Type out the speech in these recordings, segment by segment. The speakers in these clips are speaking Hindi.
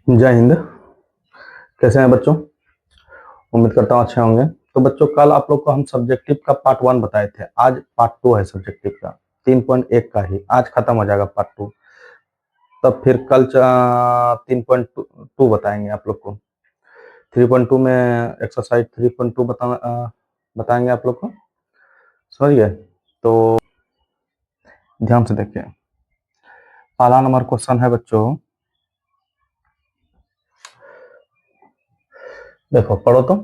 जय हिंद। कैसे हैं बच्चों? उम्मीद करता हूँ अच्छे होंगे। तो बच्चों, कल आप लोग को हम सब्जेक्टिव का पार्ट 1 बताए थे। आज पार्ट 2 है सब्जेक्टिव का, 3.1 का ही आज खत्म हो जाएगा पार्ट 2। तब फिर कल 3.2 बताएंगे आप लोग को। 3.2 में एक्सरसाइज 3.2 बताएंगे आप लोग को। समझ गए? तो ध्यान से देखिए। पहला नंबर क्वेश्चन है बच्चों, देखो पढ़ो तो।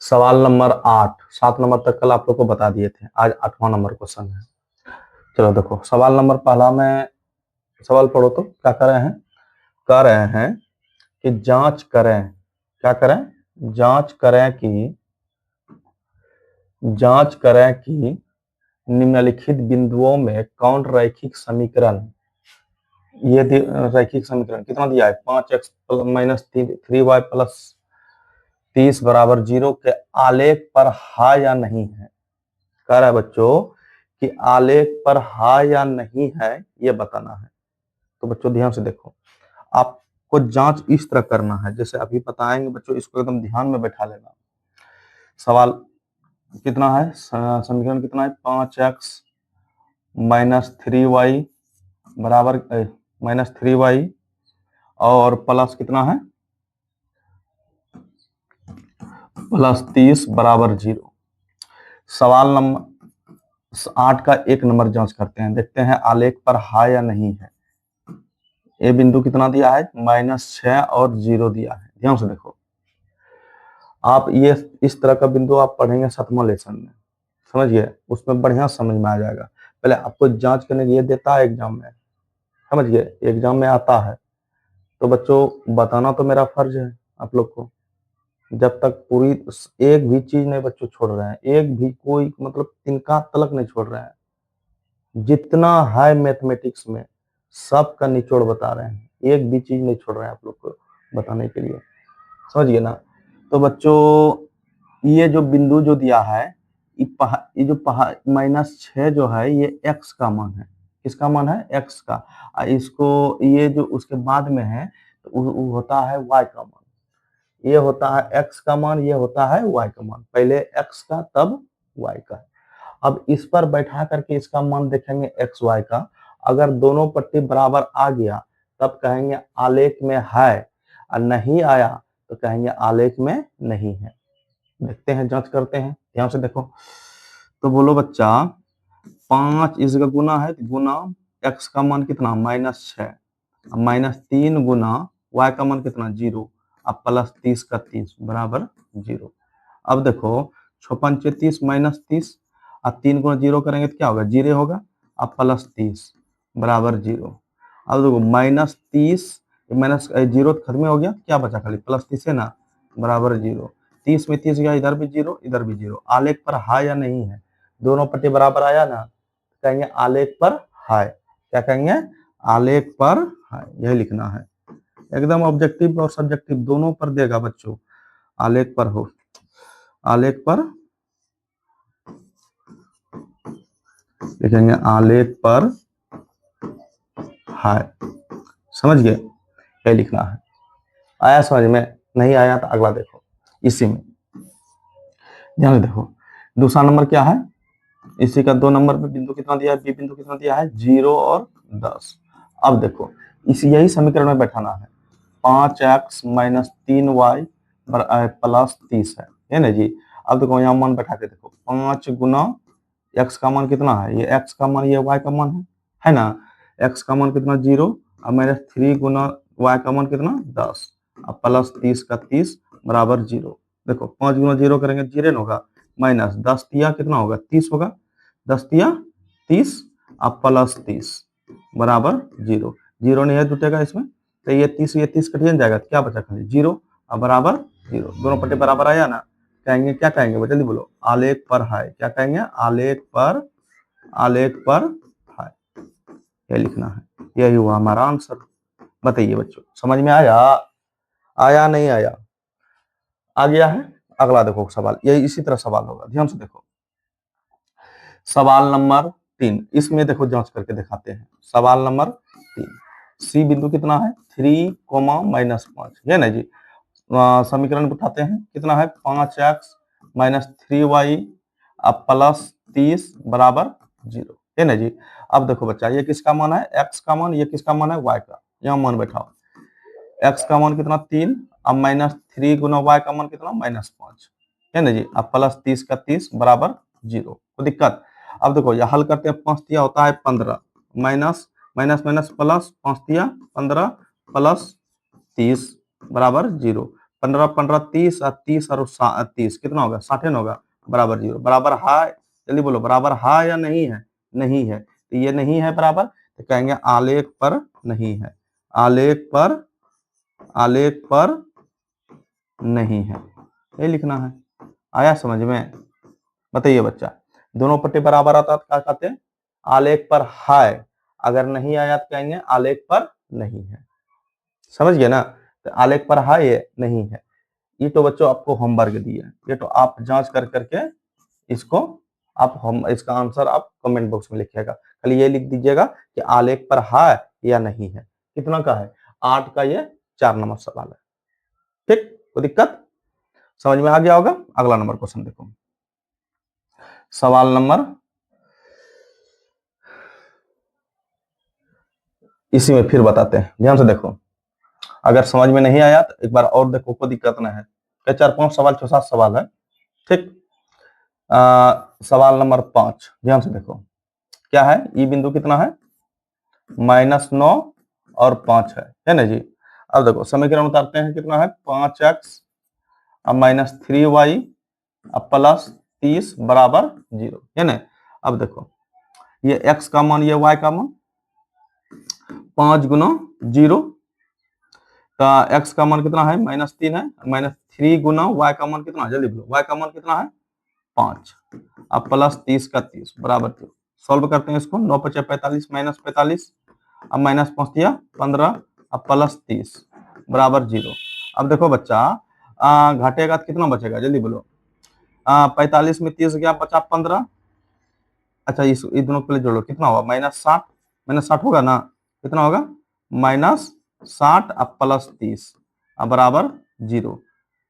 सवाल नंबर 8, 7 नंबर तक कल आप लोग को बता दिए थे, आज 8वां नंबर क्वेश्चन है। चलो देखो, सवाल नंबर पहला में सवाल पढ़ो तो क्या कर रहे हैं। कह रहे हैं कि जांच करें, क्या करें? जांच करें कि निम्नलिखित बिंदुओं में कौन रैखिक समीकरण, ये रैखिक समीकरण कितना दिया है? 5x माइनस 3y प्लस 30 बराबर 0 के आलेख पर है या नहीं है। कह रहा है बच्चों कि आलेख पर है या नहीं है, ये बताना है। तो बच्चों ध्यान से देखो, आपको जांच इस तरह करना है जैसे अभी बताएंगे बच्चों, इसको एकदम ध्यान में बैठा लेना। सवाल कितना है, समीकरण कितना है? 5x माइनस 3y बराबर माइनस 3y और प्लस कितना है? प्लस 30 बराबर 0। सवाल नंबर 8 का 1 नंबर जांच करते हैं, देखते हैं आलेख पर है या नहीं है। ये बिंदु कितना दिया है? -6 और 0 दिया है। ध्यान से देखो, आप ये इस तरह का बिंदु आप पढ़ेंगे 7वां लेसन में, समझिए, उसमें बढ़िया समझ में आ जाएगा। पहले आपको जांच करने के लिए देता है एग्जाम में, समझिए, एग्जाम में आता है। तो बच्चों बताना तो मेरा फर्ज है आप लोग को। जब तक पूरी एक भी चीज नहीं बच्चों छोड़ रहे हैं, एक भी कोई मतलब तिनका तलक नहीं छोड़ रहे हैं। जितना है मैथमेटिक्स में सबका निचोड़ बता रहे हैं, एक भी चीज नहीं छोड़ रहे हैं आप लोग को बताने के लिए, समझिए ना। तो बच्चों ये जो बिंदु जो दिया है, ये जो -6 जो है, ये x का मान है। किसका मान है? x का। इसको ये जो उसके बाद में है तो वो होता है y का मान। ये होता है x का मान, ये होता है y का मान। पहले x का तब y का। अब इस पर बैठा करके इसका मान देखेंगे x y का। अगर दोनों पट्टी बराबर आ गया तब कहेंगे आलेख में है, और नहीं आया तो कहेंगे आलेख में नहीं है। देखते हैं, जांच करते हैं, ध्यान से देखो। तो बोलो बच्चा, 5 इसका गुना है, गुना x का मान कितना? -6, -3 गुना y का मान कितना? 0, अब प्लस 30 का 30 बराबर 0। अब देखो 6 पंचे 30 माइनस 30, अब 3 गुना 0 करेंगे तो क्या होगा? 0 होगा। अब प्लस 30 बराबर 0। अब देखो -30 माइनस 0 खत्म हो गया, क्या बचा? खाली +30 है ना, बराबर 0। 30 में 30 गया, इधर भी 0 इधर भी 0। आलेख पर है या नहीं है? दोनों पट्टी बराबर आया ना, कहेंगे आलेख पर है। क्या कहेंगे? आलेख पर है, यही लिखना है। एकदम ऑब्जेक्टिव और सब्जेक्टिव दोनों पर देगा बच्चों। आलेख पर हो, आलेख पर लिखेंगे, आलेख पर है। समझ गए? यही लिखना है। आया समझ में? नहीं आया तो अगला देखो, इसी में ध्यान से देखो। दूसरा नंबर क्या है? इसी का 2 नंबर पे बिंदु कितना दिया है? बी बिंदु कितना दिया है? 0 और 10। अब देखो, इसी यही समीकरण में बैठाना है। 5x माइनस 3y प्लस 30 है ना जी। अब देखो यहाँ मान बैठा के देखो, 5 गुना x का मान कितना है? ये x का मान, ये y का मान है ना। x का मान कितना? 0, और माइनस 3 गुना y का मान कितना? 10, अब प्लस 30 का 30 बराबर 0। देखो 5 गुना 0 करेंगे 0 होगा, माइनस 10 दिया कितना होगा? 30 होगा। 10 दिया 30, अब प्लस 30 बराबर 0। 0 नहीं है जुटेगा इसमें, तो ये 30 कटिए जाएगा, तो क्या बचा? खाली 0, अब बराबर 0। दोनों पट्टे बराबर आया ना, कहेंगे क्या कहेंगे? जल्दी बोलो, आलेख पर है। क्या कहेंगे? आलेख पर, आलेख पर है, ये लिखना है। यही हुआ हमारा आंसर। बताइए बच्चों, समझ में आया? आया नहीं आया? आ गया है। अगला देखो सवाल, यही इसी तरह सवाल होगा, ध्यान से देखो। सवाल नंबर 3, इसमें देखो जांच करके दिखाते हैं। सवाल नंबर 3, सी बिंदु कितना है 3, -5, है ना जी। समीकरण उठाते हैं, कितना है 5x माइनस 3y अब प्लस 30 बराबर 0, है ना जी। अब देखो बच्चा, ये किसका मान है x का मान, ये किसका मान है y का, यहाँ मान बैठाओ। x का मान कितना 3, अब -3 गुना y का मान कितना -5, है ना जी। अब प्लस 30 का 30 बराबर 0, कोई दिक्कत। अब देखो ये हल करते हैं, 5 तिया होता है 15, माइनस माइनस माइनस प्लस 5 तिया 15 प्लस 30 बराबर 0। 15 15 30 और 30 और 30 कितना होगा 60 होगा, बराबर 0। बराबर है, जल्दी बोलो, बराबर है या नहीं है? नहीं है, तो ये नहीं है बराबर, तो कहेंगे आलेख पर नहीं है, आलेख पर नहीं है, ये लिखना है। आया समझ में? बताइए बच्चा, दोनों पट्टे बराबर आता है क्या कहते हैं? आलेख पर है। अगर नहीं आया तो कहेंगे आलेख पर नहीं है। समझ गए ना? तो आलेख पर है ये नहीं है। ये तो बच्चों आपको होमवर्क दिया है, ये तो आप जांच कर करके इसको आप हम इसका आंसर आप कमेंट बॉक्स में लिखिएगा। खाली ये लिख दीजिएगा कि आलेख पर है या नहीं है। कितना का है? 8 का ये 4 नंबर सवाल है। ठीक, कोई दिक्कत? समझ में आ गया होगा। अगला नंबर क्वेश्चन देखो, सवाल नंबर इसी में फिर बताते हैं, ध्यान से देखो। अगर समझ में नहीं आया तो एक बार और देखो, कोई दिक्कत ना है। 4-5 सवाल 6-7 सवाल है। ठीक, सवाल नंबर 5, ध्यान से देखो क्या है। ई बिंदु कितना है -9 और 5 है ना जी। अब देखो समीकरण उतारते हैं, कितना है 5x अब -3y अब प्लस 30 बराबर 0, है ना। अब देखो ये x का मान, ये y का मान, 5 गुना 0 का x का मान कितना है -3 है, -3 गुना y का मान कितना है, जल्दी बोलो, y का मान कितना है 5, अब प्लस 30 का 30 बराबर 0। सॉल्व करते हैं इसको, 9 5 45 -45, अब माइनस 5 दिया 15, अब प्लस 30 बराबर 0। अब देखो बच्चा, घटेगा तो कितना बचेगा, जल्दी बोलो। 45 में 30 गया, बचा 15। अच्छा इस दोनों को पहले जोड़ो, कितना होगा -60 होगा ना, कितना होगा -60 अब प्लस 30 अब बराबर 0।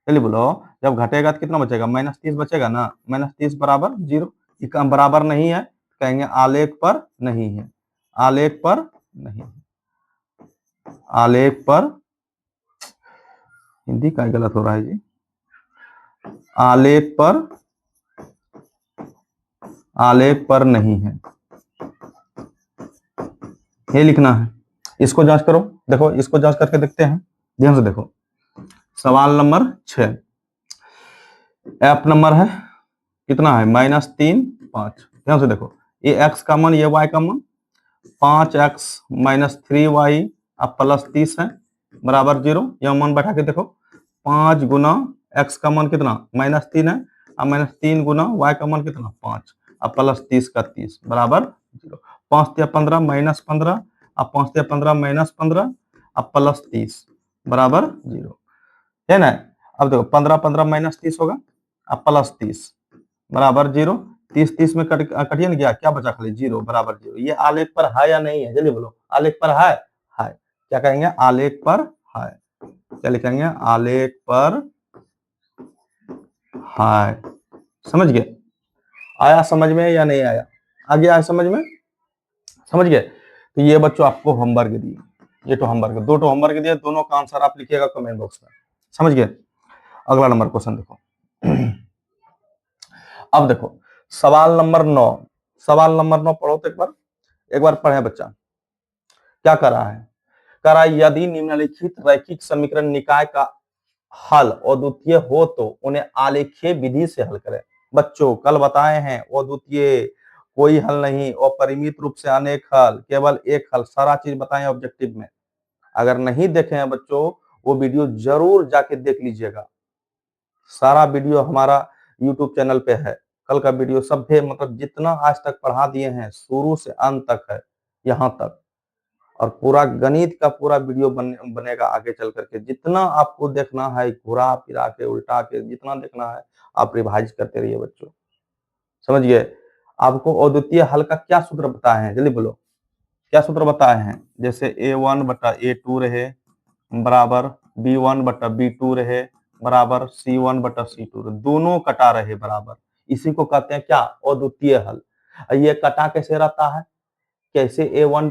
चलिए बोलो, जब घटेगा तो कितना बचेगा -30 बचेगा ना, -30 बराबर 0। ये बराबर नहीं है, कहेंगे आलेख पर नहीं है, आलेख पर नहीं है, आलेख पर, हिंदी का गलत हो रहा है जी, आलेख पर नहीं है, ये लिखना है। इसको जांच करो, देखो इसको जांच करके देखते हैं, ध्यान से देखो। सवाल नंबर 6, एफ नंबर है कितना है -3 5, ध्यान से देखो, ये x का मान, ये y का मान, 5x -3y अब प्लस 30 है बराबर 0। यह मान बैठा के देखो, 5 गुना x का मान कितना -3 है, अब -3 गुना y का मान कितना 5 अब प्लस 30 का 30 बराबर 0। 5 तिया 15 -15, अब 5 तिया 15 -15 अब प्लस 30 बराबर 0, है ना। अब देखो 15 15 -30 होगा, अब प्लस 30 बराबर 0। 30 30 में कटिए ना गया, क्या बचा खाली 0 बराबर 0। ये आलेख पर है या नहीं है, जल्दी बोलो, आलेख पर है? है। क्या कहेंगे, आलेख पर है। क्या लिखेंगे, आलेख पर है। समझ गए? आया समझ में या नहीं आया? आ गया है समझ में? समझ गए? तो ये बच्चों आपको होमवर्क दिए, ये तो होमवर्क, 2 होमवर्क दिए, दोनों का आंसर आप लिखिएगा कमेंट बॉक्स में। समझ गए? अगला नंबर क्वेश्चन देखो। अब देखो सवाल नंबर 9, सवाल नंबर 9 पढ़ो तो एक बार पढ़े बच्चा। क्या कर रहा है, कह रहा है यदि निम्नलिखित रैखिक समीकरण निकाय का हल अद्वितीय हो तो उन्हें आलेखीय विधि से हल करें। बच्चों कल बताए हैं, अद्वितीय कोई हल नहीं, अपरिमित रूप से अनेक हल, केवल एक हल, सारा चीज बताए ऑब्जेक्टिव में। अगर नहीं देखे हैं बच्चों, वो वीडियो जरूर जाके देख लीजिएगा। सारा वीडियो हमारा यूट्यूब चैनल पे है। कल का वीडियो सब भी, मतलब जितना आज तक पढ़ा दिए हैं शुरू से अंत तक है यहाँ तक, और पूरा गणित का पूरा वीडियो बनेगा आगे चल करके। जितना आपको देखना है, घुरा फिरा के उल्टा के जितना देखना है, आप रिवाइज करते रहिए बच्चों। समझ गए? आपको अद्वितीय हल का क्या सूत्र बताए हैं, जल्दी बोलो। क्या सूत्र बताए हैं, जैसे A1 बटा A2 रहे बराबर B1 बटा B2 रहे बराबर C1 बटा C2 रहे, दोनों कटा रहे बराबर, इसी को कहते हैं क्या, अद्वितीय हल। ये कटा कैसे रहता है, कैसे A1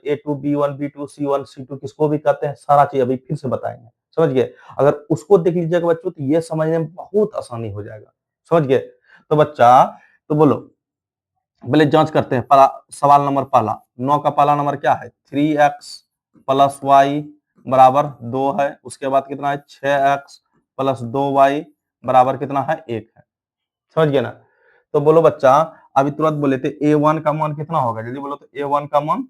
A2 B1 B2 C1 C2 किसको भी कहते हैं, सारा चीज अभी फिर से बताएंगे, समझ गए। अगर उसको देख लीजिएगा बच्चों तो ये समझने में बहुत आसानी हो जाएगा, समझ गए। तो बच्चा, तो बोलो, पहले जांच करते हैं। सवाल नंबर पहला, 9 का पहला नंबर क्या है, 3x प्लस वाई बराबर 2 है। उसके बाद कितना है, 6x प्लस 2y बराबर कितना है, 1 है। समझ गए ना। तो बोलो बच्चा, अभी तुरंत बोले थे A1 का मान कितना होगा, जल्दी बोलो। तो A1 का मान,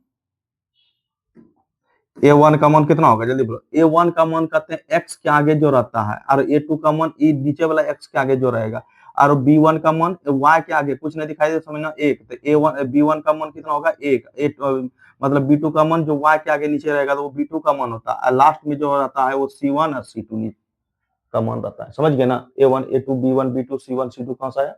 A1 का मान कितना होगा, जल्दी बोलो। A1 का मान कहते हैं x के आगे जो रहता है, और A2 का मान नीचे वाला x के आगे जो रहेगा, और B1 का मान y के आगे कुछ नहीं दिखाई दे, समझना 1। तो A1 B1 का मान कितना होगा, 1। मतलब B2 का मान जो y के आगे नीचे रहेगा तो वो B2 का मान होता है, और लास्ट में जो रहता है वो C1 और C2 का मान रहता है, समझ गए ना। A1 A2 B1 B2 C1 C2 कहां से आया,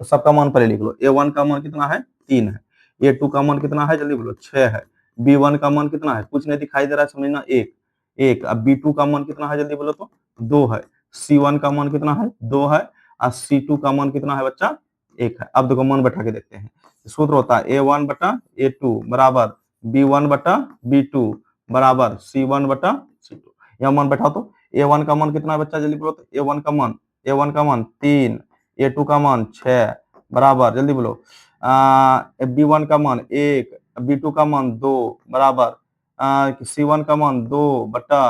तो सबका मान पहले लिख लो। A1 का मान कितना है, 3 है। A2 का मान कितना है, जल्दी बोलो, 6 है। B1 का मान कितना है, कुछ नहीं दिखाई दे रहा है, समझना 1। अब B2 का मान कितना है, जल्दी बोलो, तो 2 है। C1 का मान कितना है, 2 है। और C2 का मान कितना है बच्चा, 1 है। अब देखो मान बैठा के देखते हैं। सूत्र होता है A1 बटा A2 बराबर B1 बटा B2 बराबर C1 बटा C2। यहाँ मान बैठा तो A1 का मान कितना है बच्चा, जल्दी बोलो। तो A1 का मान 3, A2 का मान 6 बराबर, जल्दी बोलो, B1 का मान 1, B2 का मान 2 बराबर C1 का मान 2 बटा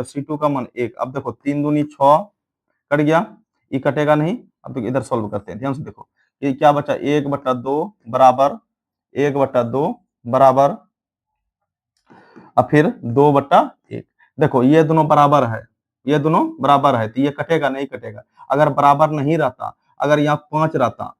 C2 का मान 1। अब देखो 3 दूनी 6 कट गया, ये कटेगा नहीं। अब तो इधर सॉल्व करते हैं, ध्यान से देखो। ये क्या बचा, 1 बटा 2 बराबर 1 बटा 2 बराबर, अब फिर 2 बटा 1। देखो ये दोनों बराबर है, ये दोनों बराबर है, तो ये कटेगा नहीं, कटेगा। अगर बराबर नहीं रहता, अगर यहाँ 5 रहता,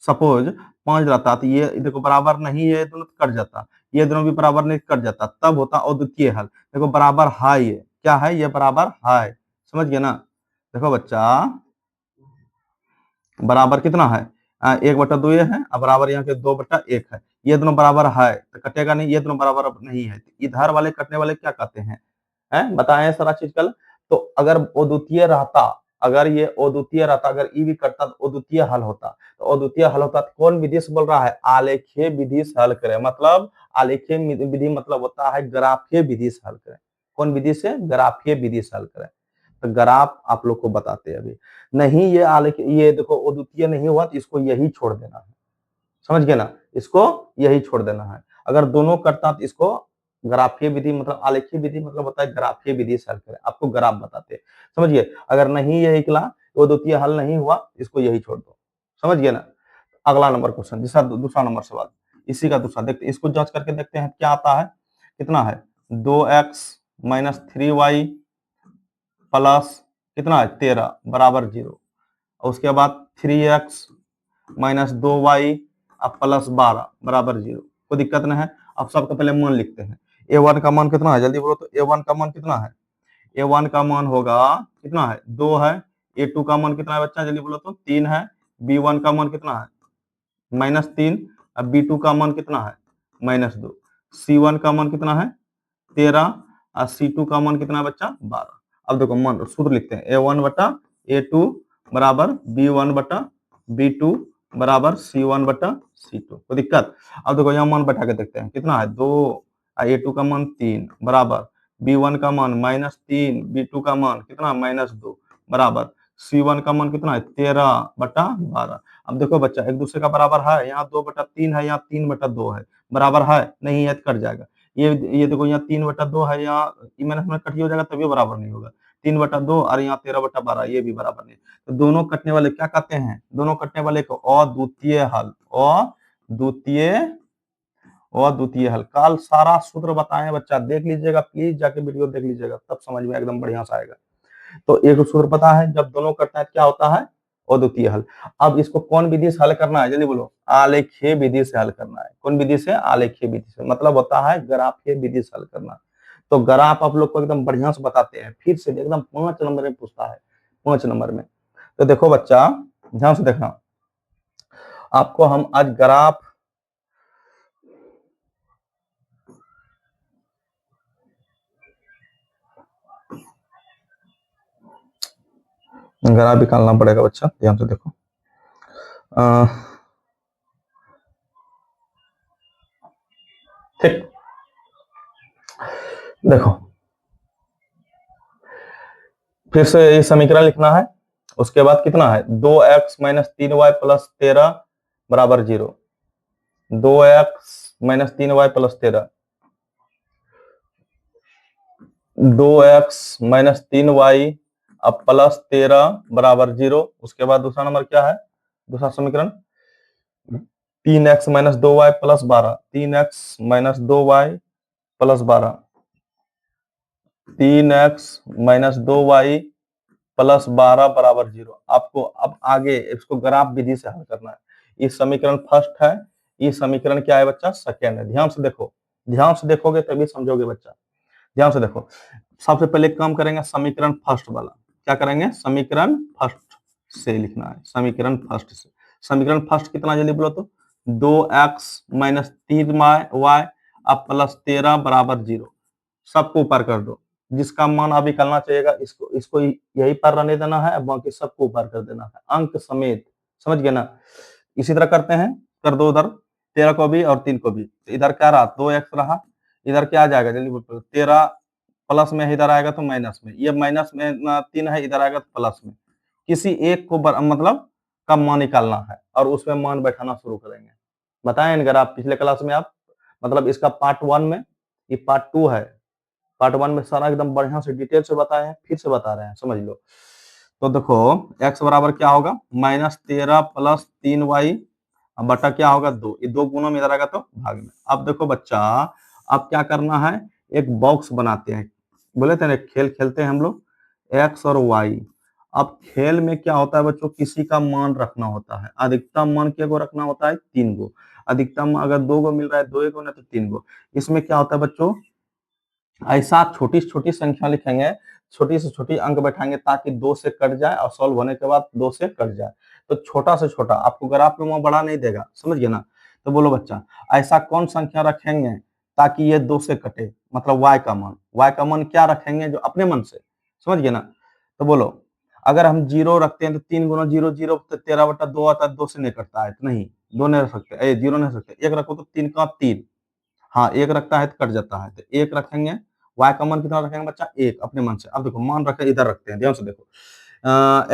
सपोज 5 रहता, तो ये देखो बराबर नहीं है, दोनों कट जाता, ये दोनों भी बराबर नहीं, कट जाता, तब होता अद्वितीय हल। देखो बराबर है, ये क्या है, ये बराबर है, समझ गए ना। देखो बच्चा, बराबर कितना है, 1 बटा 2 ये है, अब बराबर यहाँ के 2 बटा 1 है। ये दोनों बराबर है तो कटेगा नहीं, ये दोनों बराबर अब नहीं है, इधर वाले कटने वाले क्या कहते हैं, बताए सारा चीज कल। तो अगर अद्वितीय रहता, अगर ये अद्वितीय रहता, अगर ई भी करता तो अद्वितीय हल होता। तो अद्वितीय हल होता तो कौन विधि से बोल रहा है, आलेखीय विधि से हल करें, मतलब आलेखीय विधि मतलब होता है ग्राफीय विधि से हल करें। कौन विधि से, ग्राफीय विधि से हल करें। तो ग्राफ आप लोग को बताते हैं अभी। नहीं ये आलेख, ये देखो अद्वितीय नहीं हुआ तो इसको यही छोड़ देना है, समझ गए ना, इसको यही छोड़ देना है। अगर दोनों करता तो इसको ग्राफीय विधि मतलब आलेखीय विधि मतलब होता है ग्राफीय विधि से हल करें, आपको ग्राफ बताते हैं, समझिए। अगर नहीं ये निकला, वो द्वितीय हल नहीं हुआ, इसको यही छोड़ दो, समझ गए ना। अगला नंबर क्वेश्चन, दूसरा दूसरा नंबर सवाल, इसी का दूसरा देखते, इसको जांच करके देखते हैं क्या आता है। कितना है, 2x माइनस 3y प्लस कितना है 13 बराबर 0। और उसके बाद 3x माइनस 2y अब प्लस 12 बराबर 0। कोई दिक्कत नहीं है। अब सबका पहले मान लिखते हैं। A1 का मान कितना है, जल्दी बोलो। तो A1 का मान कितना है, A1 का मान होगा कितना है, 2 है। A2 का मान कितना है बच्चा, जल्दी बोलो। तो 3 है। B1 का मान कितना है, -3। अब B2 का मान कितना है, -2। C1 का मान कितना है, 13। और C2 का मान कितना है बच्चा, 12। अब देखो मान सूत्र लिखते हैं, A1 बटा A2 बराबर B1 बटा B2 बराबर C1 बटा C2। कोई दिक्कत। अब देखो यहाँ मान बैठा के देखते हैं, कितना है 2, A2 का मान 3 बराबर B1 का मान -3, B2 का मान कितना -2 बराबर C1 का मान कितना है 13 बटा 12। अब देखो बच्चा एक दूसरे का बराबर है, यहाँ 2 बटा 3 है, यहाँ 3 बटा 2 है, बराबर है नहीं है तो कट जाएगा। ये देखो यहाँ 3 बटा 2 है, यहाँ माइनस में कट हो जाएगा, तभी बराबर नहीं होगा। 3 बटा 2 और यहाँ 13 बटा 12, ये भी बराबर नहीं। तो दोनों कटने वाले क्या कहते हैं, दोनों कटने वाले को अद्वितीय हल, अद्वितीय अद्वितीय हल। कल सारा सूत्र बताए बच्चा, देख लीजिएगा प्लीज, जाके वीडियो देख लीजिएगा, तब समझ में एकदम बढ़िया से आएगा। तो एक सूत्र पता है, जब दोनों कटता है क्या होता है, अद्वितीय हल। अब इसको कौन विधि से हल करना है, जल्दी बोलो। आलेखीय विधि से हल करना है। कौन विधि से, आलेखीय विधि से, मतलब होता है ग्राफीय विधि से हल करना। तो ग्राफ आप लोग को एकदम बढ़िया से बताते हैं, फिर से एकदम 5 नंबर में पूछता है, 5 नंबर में। तो देखो बच्चा, ध्यान से देखना, आपको हम आज ग्राफ ग्राफ निकालना पड़ेगा बच्चा, ध्यान से देखो। ठीक, देखो फिर से ये समीकरण लिखना है। उसके बाद कितना है, 2x माइनस 3y प्लस 13 बराबर 0। 2x minus 3y plus 13, 2x minus 3y अब प्लस 13 बराबर 0। उसके बाद दूसरा नंबर क्या है, दूसरा समीकरण 3x minus 2y plus 12, 3x minus 2y plus 12, 3x minus 2y plus 12 बराबर 0। आपको अब आगे इसको ग्राफ विधि से हल करना है। ये समीकरण फर्स्ट है, ये समीकरण क्या है बच्चा, सेकेंड है। ध्यान से देखो, ध्यान से देखोगे तभी समझोगे बच्चा। ध्यान से देखो, सबसे पहले काम करेंगे समीकरण फर्स्ट वाला। क्या करेंगे, समीकरण फर्स्ट से लिखना है, समीकरण फर्स्ट से। समीकरण फर्स्ट कितना जल्दी बोलो तो, 2x माइनस 3y अब प्लस 13 बराबर 0। सबको ऊपर कर दो, जिसका मान अभी निकलना चाहिएगा इसको इसको यही पर रहने देना है, बाकी सबको ऊपर कर देना है अंक समेत। समझ गए ना। इसी तरह करते हैं, कर दो उधर 13 को भी और 3 को भी। तो इधर क्या रहा, 2x रहा, इधर क्या आ जाएगा जल्दी बोलो, 13 प्लस में इधर आएगा तो माइनस में, ये माइनस में 3 है, इधर आएगा तो प्लस में। किसी एक को मतलब का मान निकालना है और उसमें मान बैठाना शुरू करेंगे। बताएं अगर आप पिछले क्लास में आप मतलब इसका पार्ट 1 में, ये पार्ट 2 है, पार्ट 1 में सारा एकदम बढ़िया से डिटेल से बताए हैं, फिर से बता रहे हैं, समझ लो। तो देखो x बराबर क्या होगा, माइनस 13 प्लस 3y बटा क्या होगा 2, ये 2 गुना में इधर आएगा तो भाग में। अब देखो बच्चा, अब क्या करना है, एक बॉक्स बनाते हैं। बोले थे ना खेल खेलते हैं हम लोग, x और y। अब खेल में क्या होता है बच्चों, किसी का मान रखना होता है। अधिकतम मान क्या को रखना होता है, 3 गो। अधिकतम अगर 2 गो मिल रहा है, 2 गो ना तो 3 गो। इसमें क्या होता है बच्चों, ऐसा छोटी छोटी संख्या लिखेंगे, छोटी से छोटी अंक बैठाएंगे ताकि 2 से कट जाए और सॉल्व होने के बाद 2 से कट जाए। तो छोटा से छोटा आपको ग्राफ में वहां बड़ा नहीं देगा, समझ गए ना। तो बोलो बच्चा, ऐसा कौन संख्या रखेंगे ताकि ये 2 से कटे, मतलब y का मान, y का मान क्या रखेंगे जो अपने मन से, समझ गए ना। तो बोलो, अगर हम 0 रखते हैं तो 3 गुना 0 0 तो 13 बटा 2 आता है, 2 से नहीं कटता है तो नहीं, 2 नहीं रख सकते, 0 नहीं रख सकते। 1 रखो तो 3 का 3, हाँ 1 रखता है तो कट जाता है, तो 1 रखेंगे। y का मान कितना रखेंगे बच्चा, 1 अपने मन से। अब देखो मान रखे, इधर रखते हैं, ध्यान से देखो।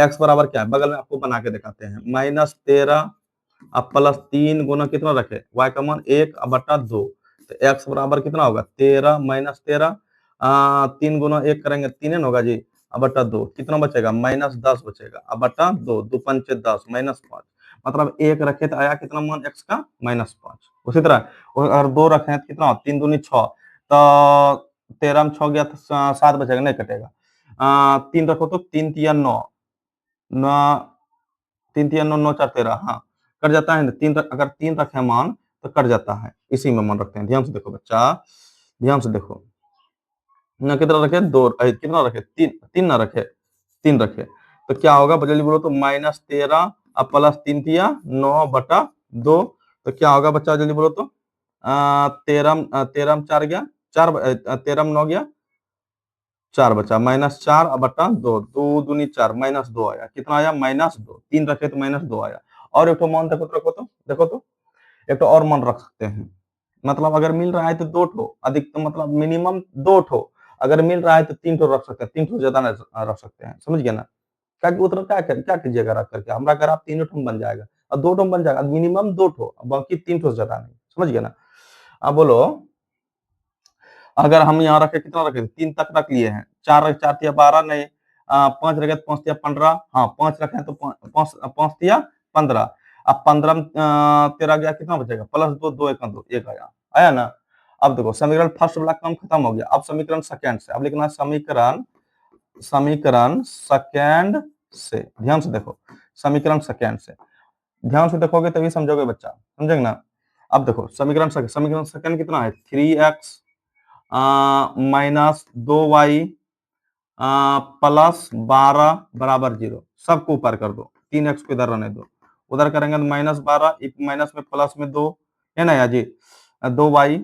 x बराबर क्या है, बगल में आपको बना के दिखाते हैं, माइनस 13 अब प्लस 3 गुना कितना रखे, y का मान 1 बटा 2। तो x बराबर कितना होगा, 13 माइनस 13, 3 गुना 1 करेंगे 3 होगा जी, अब बटा 2 कितना बचेगा, माइनस 10 बचेगा, अब बटा 2, 2 पंचे 10 माइनस 5। मतलब 1 रखे तो आया कितना मान x का, माइनस 5। उसी तरह और अगर 2 रखे हैं तो कितना, 3 दूनी 6, तो 13 में 6 गया तो 7 बचेगा, नहीं कटेगा। 3 रखो तो 3 तिया 9, 3 तिया 9, 9 4 13, हाँ कट जाता है। 3 अगर 3 रखे मान तो कट जाता है, इसी में मान रखते हैं। ध्यान से देखो बच्चा, ध्यान से देखो ना, कितना रखे, 2, कितना रखे, 3, 3 ना रखे, 3 रखे। तो क्या होगा जल्दी बोलो तो, माइनस 13 अब प्लस 3 तिया 9 बटा 2। तो क्या होगा बच्चा जल्दी बोलो तो, 13 में 4 गया, 4 13 में 9 गया, 4 बचा, माइनस 4 अब बटा 2, 2 दूनी 4 माइनस 2 आया, कितना आया, माइनस 2। 3 रखे तो माइनस 2 आया। और एक तो मान देखो तो, रखो तो देखो तो, एक तो और मान रख सकते हैं। मतलब अगर मिल रहा है तो 2 ठो, अधिकतम मतलब मिनिमम 2 ठो, अगर मिल रहा है तो 3 ठो रख सकते हैं, 3 ठो ज्यादा नहीं रख सकते हैं, समझ गए ना। क्या उतना क्या कीजिएगा रख करके, हमारा घर आप 3 ठो बन जाएगा और 2 ठो बन जाएगा, मिनिमम 2 ठो, बाकी 3 ठो ज्यादा नहीं, समझ गए ना। अब बोलो, अगर हम यहाँ रखे, कितना रखे, 3 तक रख लिए हैं, 4 रख 4 तिया 12 नहीं, 5 रखे तो 5 तिया 15, हाँ 5 रखे हैं तो 5 तिया 15। अब 15 में 13 गया, कितना बचेगा, प्लस 2, 2 1 2, 1 आया, आया ना। अब देखो समीकरण फर्स्ट वाला काम खत्म हो गया, अब समीकरण सेकंड से, अब लिखना है समीकरण, समीकरण सेकंड से। ध्यान से देखो, समीकरण सेकंड से, ध्यान से देखोगे तभी समझोगे बच्चा, समझेंगे ना। अब देखो समीकरण सेकंड कितना है, 3x माइनस 2y प्लस 12 बराबर 0। सबको ऊपर कर दो, 3x को इधर रहने दो, उधर करेंगे तो माइनस 12, माइनस में प्लस में 2 है ना यार जी, 2y।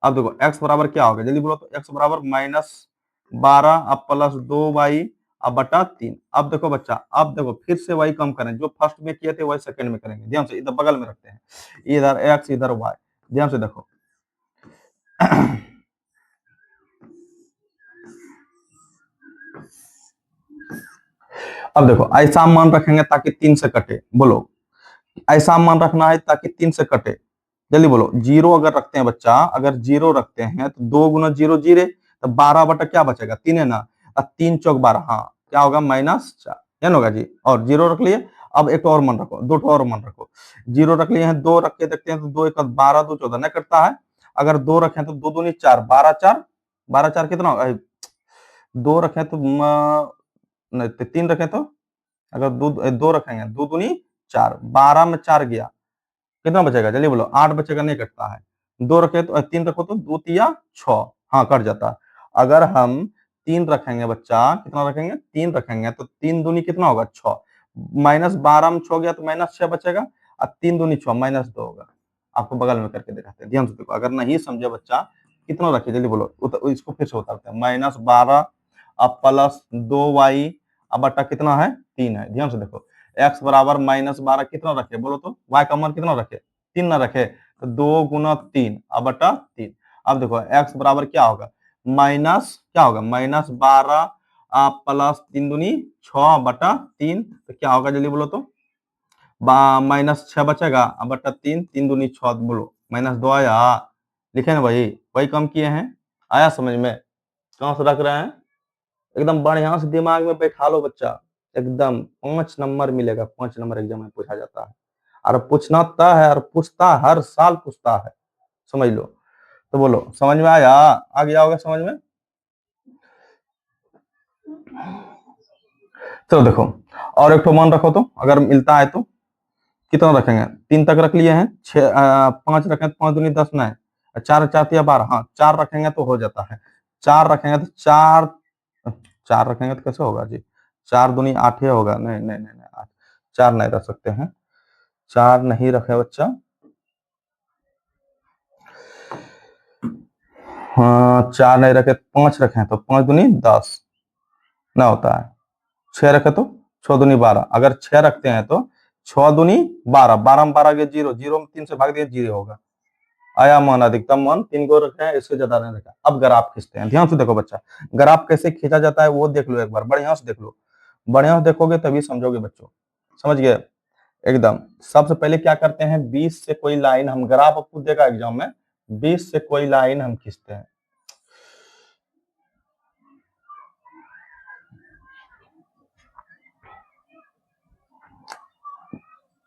अब देखो x बराबर क्या होगा जल्दी बोलो तो, x बराबर माइनस 12 अब प्लस 2y अब बटा 3। अब देखो बच्चा, अब देखो फिर से वही कम करें, जो फर्स्ट में किए थे वही सेकंड में करेंगे। ध्यान से इधर बगल में रखते हैं, इधर x इधर y। ध्यान से देखो अब देखो ऐसा मान रखेंगे ताकि 3 से कटे। बोलो, ऐसा मान रखना है ताकि 3 से कटे। जल्दी बोलो। जीरो अगर रखते हैं बच्चा, अगर जीरो रखते हैं तो 2 गुना जीरो जीरो, तो 12 बटा क्या बचेगा, 3 है ना। अब 3 चौक 12, हाँ क्या होगा, -4। क्या होगा जी, और जीरो रख लिए। अब एक और मन रखो, दो और मन रखो। जीरो रख लिए हैं, दो रख के देखते हैं तो 2 1 12, 2 14 नहीं कटता है। अगर दो रखें तो 2 दूनी 4, 12 4, 12 4 कितना होगा, दो रखें तो नहीं, 3 रखें तो, अगर दो रखेंगे, 2 दूनी 4, 12 में 4 गया, कितना बचेगा, चलिए बोलो। 8 बचेगा, नहीं कटता है। दो रखे तो 3 रखो तो 2 तिया 6, हाँ कट जाता है। अगर हम 3 रखेंगे बच्चा, कितना रखेंगे, 3 रखेंगे तो 3 दूनी कितना होगा, 6। -12 में 6 गया तो -6 बचेगा, और 3 दूनी 6, -2 होगा। आपको बगल में करके दिखाते हैं, ध्यान से देखो। अगर नहीं समझे बच्चा, कितना रखिए, जल्दी बोलो। इसको फिर से उतारते हैं, -12 अब +2y अब बटा कितना है, 3 है। ध्यान से देखो, x बराबर -12 कितना रखे, बोलो तो। y का मान कितना रखे, 3 ना रखे, तो 2 गुना 3 अब बटा 3। अब देखो x बराबर क्या होगा, माइनस क्या होगा, -12 +3 दूनी 6 बटा 3, तो क्या होगा, जल्दी बोलो तो। -6 बचेगा, अब बटा 3, 3 दूनी 6, बोलो -2 आया। लिखे ना भाई, वही कम किए हैं। आया समझ में, कहाँ से रख रहे हैं, एकदम बढ़िया से दिमाग में बैठा लो बच्चा। एकदम 5 नंबर मिलेगा, 5 नंबर एग्जाम में पूछा जाता है। और पूछना तय है, और पूछता हर साल पूछता है, समझ लो। तो बोलो, समझ में आया, आ गया होगा समझ में। चलो देखो, और एक तो मान रखो तो, अगर मिलता है तो कितना रखेंगे, 3 तक रख लिए हैं, 5 रखें तो 5 दूनी 10 ना है, 4 4 12, हाँ 4 रखेंगे तो हो जाता है। 4 रखेंगे तो 4, 4 रखेंगे तो कैसे होगा जी, 4 दूनी 8 ही होगा, नहीं नहीं नहीं नहीं, 8 4 नहीं रख सकते हैं, 4 नहीं रखे बच्चा। हाँ 4 नहीं रखे, 5 रखे तो 5 दूनी 10 ना होता है। 6 रखे तो 6 दूनी 12, अगर 6 रखते हैं तो 6 दूनी 12, 12 में 12 गया जीरो, जीरो में 3 से भाग दिया, जीरो होगा। आया मान, अधिकतम मान 3 को रखे हैं, इससे ज्यादा नहीं रखा। अब ग्राफ खींचते हैं, ध्यान से देखो बच्चा। ग्राफ कैसे खींचा जाता है वो देख लो एक बार, बढ़िया से देख लो। बढ़िया से देखोगे तभी समझोगे बच्चों, समझ गए एकदम। सबसे पहले क्या करते हैं, 20 से कोई लाइन, हम ग्राफ आपको देगा एग्जाम में, 20 से कोई लाइन हम खींचते हैं।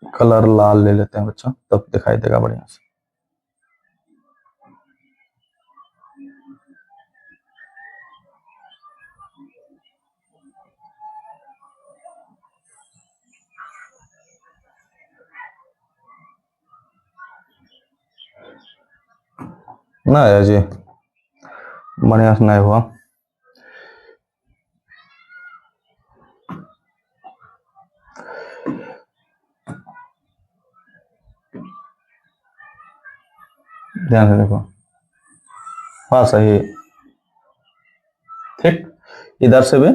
कलर लाल ले लेते हैं बच्चा, तब दिखाई देगा बढ़िया से। ना आया जी, बढ़िया से नहीं हुआ। ध्यान से देखो, हाँ सही, ठीक। इधर से भी,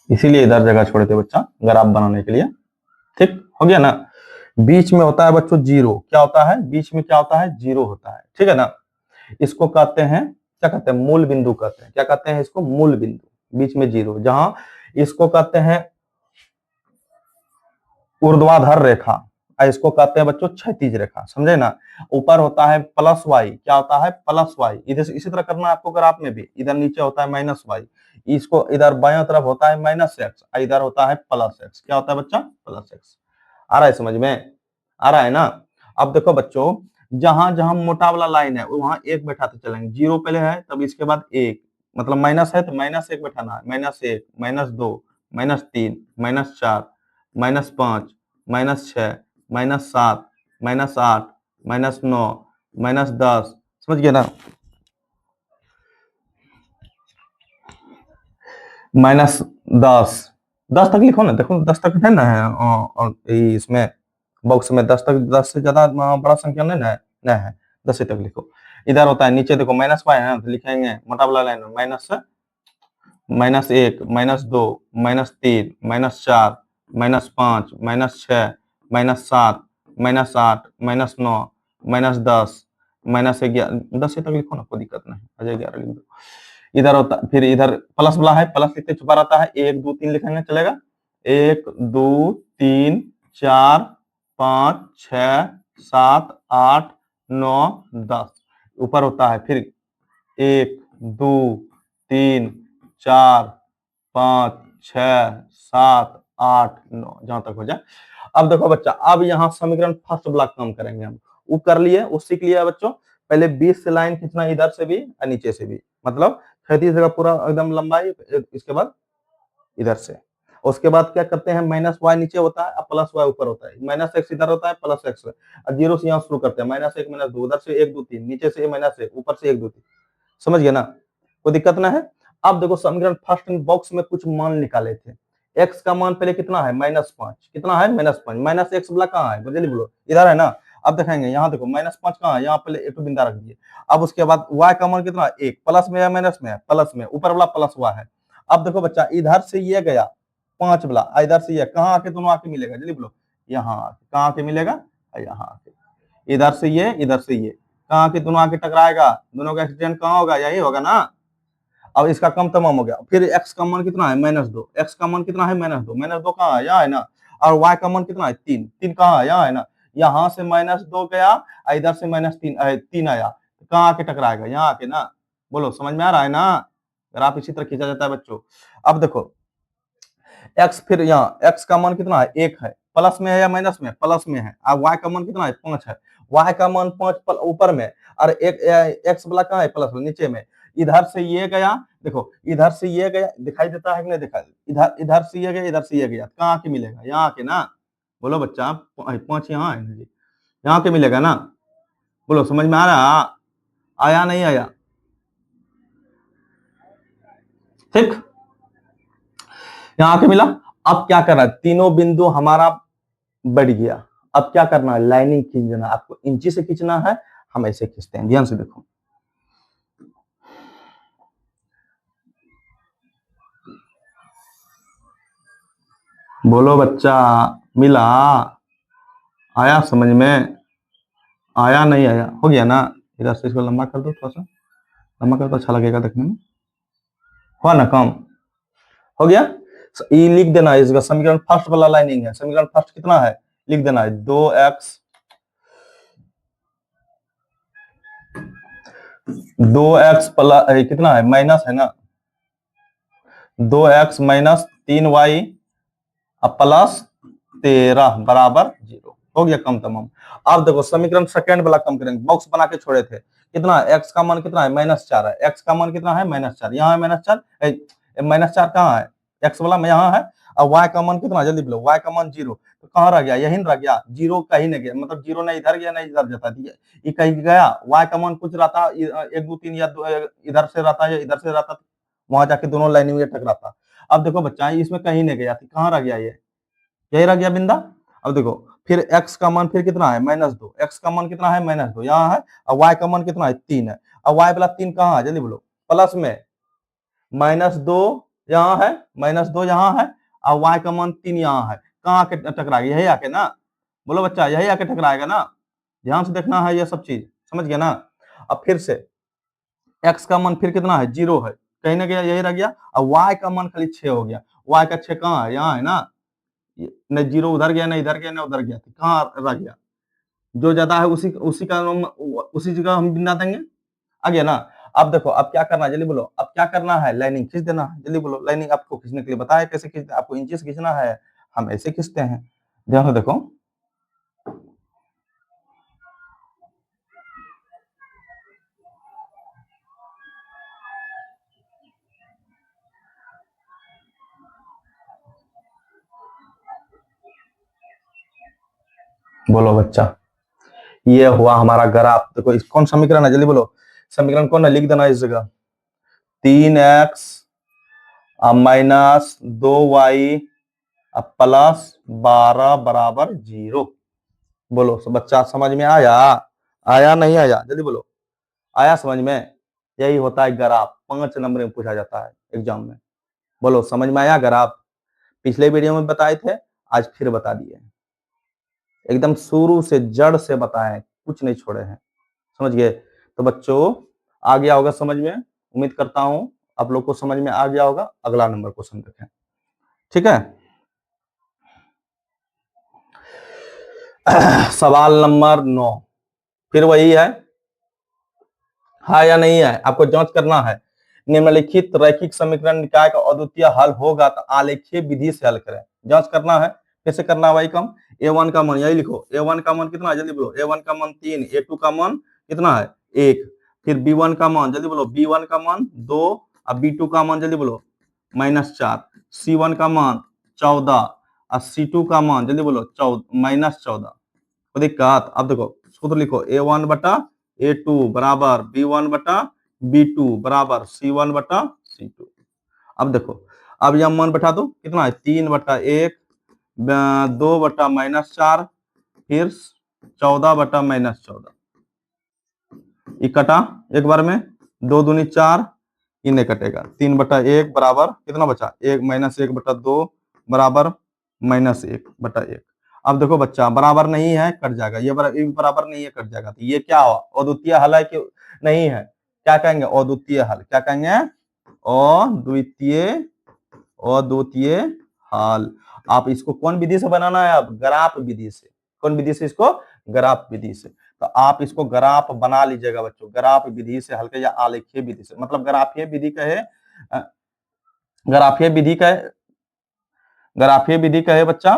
इसीलिए इधर जगह छोड़े थे बच्चा ग्राफ बनाने के लिए, ठीक हो गया ना। बीच में होता है बच्चों जीरो, क्या होता है, बीच में क्या होता है, जीरो होता है, ठीक है ना। इसको कहते हैं, क्या कहते हैं, मूल बिंदु कहते हैं। क्या कहते हैं इसको, मूल बिंदु, बीच में जीरो, जहां इसको कहते हैं ऊर्ध्वाधर रेखा, इसको कहते हैं बच्चों क्षैतिज रेखा, समझे ना। ऊपर होता है +y, क्या होता है, +y, इधर इसी तरह करना है आपको ग्राफ में भी। इधर नीचे होता है -y, इसको इधर बाएं तरफ होता है -x, इधर होता है +x, क्या होता है बच्चा, +x। आ रहा है समझ में, आ रहा है ना। अब देखो बच्चों, जहां जहां मोटा वाला लाइन है वहां एक बैठाते चलेंगे, जीरो पहले है तब इसके बाद एक, मतलब माइनस है तो -1 बैठाना है, -1 -2 -3 -4 -5 -6 -7 -8 -9 -10, समझ गए ना। -10, 10 तक लिखो ना, देखो 10 तक है ना, है और इसमें बॉक्स में 10 तक, 10 से ज्यादा बड़ा संख्या नहीं ना है, नहीं है, 10 तक लिखो। इधर होता है नीचे देखो -y है ना, तो लिखेंगे मोटा वाला लाइन में -1, -2, -3, -4, -5, -6, -7, -8, -9, -10, -11, 10 तक लिखो ना, कोई दिक्कत नहीं, अजय 11 लिख दो। इधर होता, फिर इधर प्लस वाला है, प्लस लिखते छुपा रहता है, 1 2 3 लिखेंगे चलेगा, 1 2 3 4 5 6 7 8 9 10, ऊपर होता है फिर 1 2 3 4 5 6 7 8 9, जहां तक हो जाए। अब देखो बच्चा, अब यहाँ समीकरण फर्स्ट ब्लॉक काम करेंगे हम, वो कर लिए, वो सीख लिया बच्चों। पहले 20 से लाइन खींचना, इधर से भी और नीचे से भी, मतलब 36 का पूरा एकदम लंबाई, इसके बाद इधर से। उसके बाद क्या करते हैं, माइनस वाई नीचे होता है और प्लस वाई ऊपर होता है, -x इधर होता है, +x और 0 से यहाँ शुरू करते हैं, -1 -2, उधर से 1 2 3, नीचे से -1, ऊपर से 1 2 3, समझ गए ना, कोई दिक्कत ना है। अब देखो समीकरण फर्स्ट बॉक्स में कुछ मान निकाले थे, x का मान पहले कितना है, -5, कितना है, -5, -x वाला कहाँ है, जल्दी बोलो, इधर है ना। अब देखेंगे यहाँ, देखो -5 कहाँ है, यहाँ पहले एक बिंदा रख दिए। अब उसके बाद y का मान कितना है, 1, प्लस में या माइनस में है, प्लस में, ऊपर वाला प्लस हुआ है। अब देखो बच्चा, इधर से ये गया 5 वाला, इधर से ये कहाँ आके, दोनों आके मिलेगा, जल्दी बोलो, यहाँ आके, कहाँ आके मिलेगा, यहाँ आके, इधर से ये, इधर से ये, कहाँ आके दोनों आके टकराएगा, दोनों का एक्सीडेंट कहाँ होगा, यही होगा ना। अब इसका कम तमाम हो गया, फिर x का मान कितना है, -2, x का मान कितना है, -2, -2 कहाँ है, यहाँ है ना। और y का मान कितना है, 3, 3 कहाँ है, यहाँ है ना। यहाँ से -2 गया, इधर से -3 आया, तो कहाँ आके टकराएगा, यहाँ आके ना। बोलो, समझ में आ रहा है ना, ग्राफ इसी तरह खींचा जाता है बच्चों। अब देखो x, फिर यहाँ x का मान कितना है, 1 है, प्लस में है या माइनस में, प्लस में है। अब y का मान कितना है, 5 है, y का मान 5 ऊपर में, और एक x वाला कहाँ है, प्लस नीचे में। इधर से ये गया, देखो इधर से ये गया, दिखाई देता है कि नहीं दिखाई, इधर इधर से ये गया, इधर से ये गया, कहाँ के मिलेगा, यहाँ के ना। बोलो बच्चा, 5 यहाँ है, यहाँ के मिलेगा ना। बोलो, समझ में आ रहा, आया नहीं आया, ठीक, यहाँ के मिला। अब क्या करना है, तीनों बिंदु हमारा बढ़ गया। अब क्या करना है, लाइनिंग खींचना, आपको इंची से खींचना है, हम ऐसे खींचते हैं, ध्यान से देखो। बोलो बच्चा, मिला, आया समझ में, आया नहीं आया, हो गया ना। इधर से इसको लंबा कर दो, थोड़ा सा लंबा कर दो, अच्छा लगेगा देखने में, हुआ ना कम, हो गया। ये लिख देना है, इसका समीकरण फर्स्ट वाला लाइनिंग है, समीकरण फर्स्ट कितना है, लिख देना है, 2x प्लस कितना है, माइनस है ना, 2x -3y प्लस 13 बराबर 0, हो गया कम तमाम। अब देखो समीकरण सेकंड वाला कम करेंगे, बॉक्स बना के छोड़े थे, कितना है, x का मान कितना है, -4 है, x का मान कितना है, -4, यहाँ है -4, -4 कहाँ है, x वाला में यहाँ है। और y का मान कितना, जल्दी बोलो, y का मान 0, तो कहाँ रह गया, यही रह गया, 0 कहीं नहीं गया, मतलब 0 नहीं इधर गया नहीं इधर जाता, ये कहीं गया। y का मान कुछ रहता, 1 2 3 या इधर से रहता या इधर से रहता, वहां जाके दोनों लाइन में टकराता। अब देखो बच्चा, इसमें कहीं नहीं गया, कहाँ रह गया, ये यही रह गया बिंदा। अब देखो, फिर x का मान फिर कितना है, -2, x का मान कितना है, -2 यहाँ है, और y का मान कितना है, 3 है, और y वाला 3 कहाँ है, जल्दी बोलो, प्लस में, -2 यहाँ है, -2 यहाँ है, और y का मान 3 यहाँ है, कहाँ आके टकराएगा, यही आके ना। बोलो बच्चा, यही आके टकराएगा ना, ध्यान से देखना है ये सब चीज, समझ गया ना। अब फिर से x का मान फिर कितना है, 0 है, कहीं ना कहीं यही रह गया, और y का मान खाली 6 हो गया, y का 6 कहाँ है, यहाँ है ना, न 0 उधर गया, न इधर गया, न उधर गया, कहाँ रह गया, जो ज्यादा है उसी उसी का उसी जगह हम बिंदा देंगे, आ गया ना। अब देखो, अब क्या करना है, जल्दी बोलो, अब क्या करना है, लाइनिंग खींच देना है, जल्दी बोलो, लाइनिंग आपको खींचने के लिए बताया कैसे खींचते हैं, आपको इंची से खींचना है, हम ऐसे खींचते हैं, ध्यान से देखो। बोलो बच्चा, ये हुआ हमारा ग्राफ, देखो इस कौन समीकरण है, जल्दी बोलो, समीकरण कौन है, लिख देना इस जगह, 3x -2y +12 बराबर 0। बोलो बच्चा, समझ में आया, आया नहीं आया, जल्दी बोलो, आया समझ में। यही होता है ग्राफ, 5 नंबर में पूछा जाता है एग्जाम में। बोलो समझ में आया? अगर आप पिछले वीडियो में बताए थे, आज फिर बता दिए, एकदम शुरू से जड़ से बताए, कुछ नहीं छोड़े हैं। समझ गए? तो बच्चों आ गया होगा समझ में, उम्मीद करता हूं आप लोग को समझ में आ गया होगा। अगला नंबर क्वेश्चन देखें, ठीक है। सवाल नंबर 9 फिर वही है या नहीं है, आपको जांच करना है। निम्नलिखित रैखिक समीकरण निकाय का अद्वितीय हल होगा तो आलेखीय विधि से हल करें। जांच करना है, कैसे करना है भाई? कम a1 का मान यही लिखो, a1 का मान कितना है जल्दी बोलो, a1 का मान 3, a2 का मान कितना है 1, फिर b1 का मान जल्दी बोलो, b1 का मान 2 और b2 का मान जल्दी बोलो -4, c1 का मान 14 और c2 का मान जल्दी बोलो -14। तो दिक्कत, अब देखो सूत्र लिखो, a1 बटा a2 बराबर b1 बटा b2 बराबर c1 बटा c2। अब देखो, अब यह मान बैठा दो, कितना है 3 बटा 1, 2 बटा -4, फिर 14 बटा -14। ये कटा एक बार में, 2 दूनी 4, इन्हें कटेगा 3 बटा 1 बराबर कितना बचा 1 -1 बटा 2 बराबर -1 बटा 1। अब देखो बच्चा बराबर नहीं है, कट जाएगा, ये बराबर नहीं है, कट जाएगा। तो ये क्या हुआ, अद्वितीय हल है कि नहीं है? क्या कहेंगे? अद्वितीय हल। क्या कहेंगे? अद्वितीय हल। आप इसको कौन विधि से बनाना है? अब ग्राफ विधि से। कौन विधि से? इसको ग्राफ विधि से। तो आप इसको ग्राफ बना लीजिएगा बच्चों, ग्राफ विधि से हल या आलेखीय विधि से, मतलब ग्राफीय विधि कहे, ग्राफीय विधि कहे बच्चा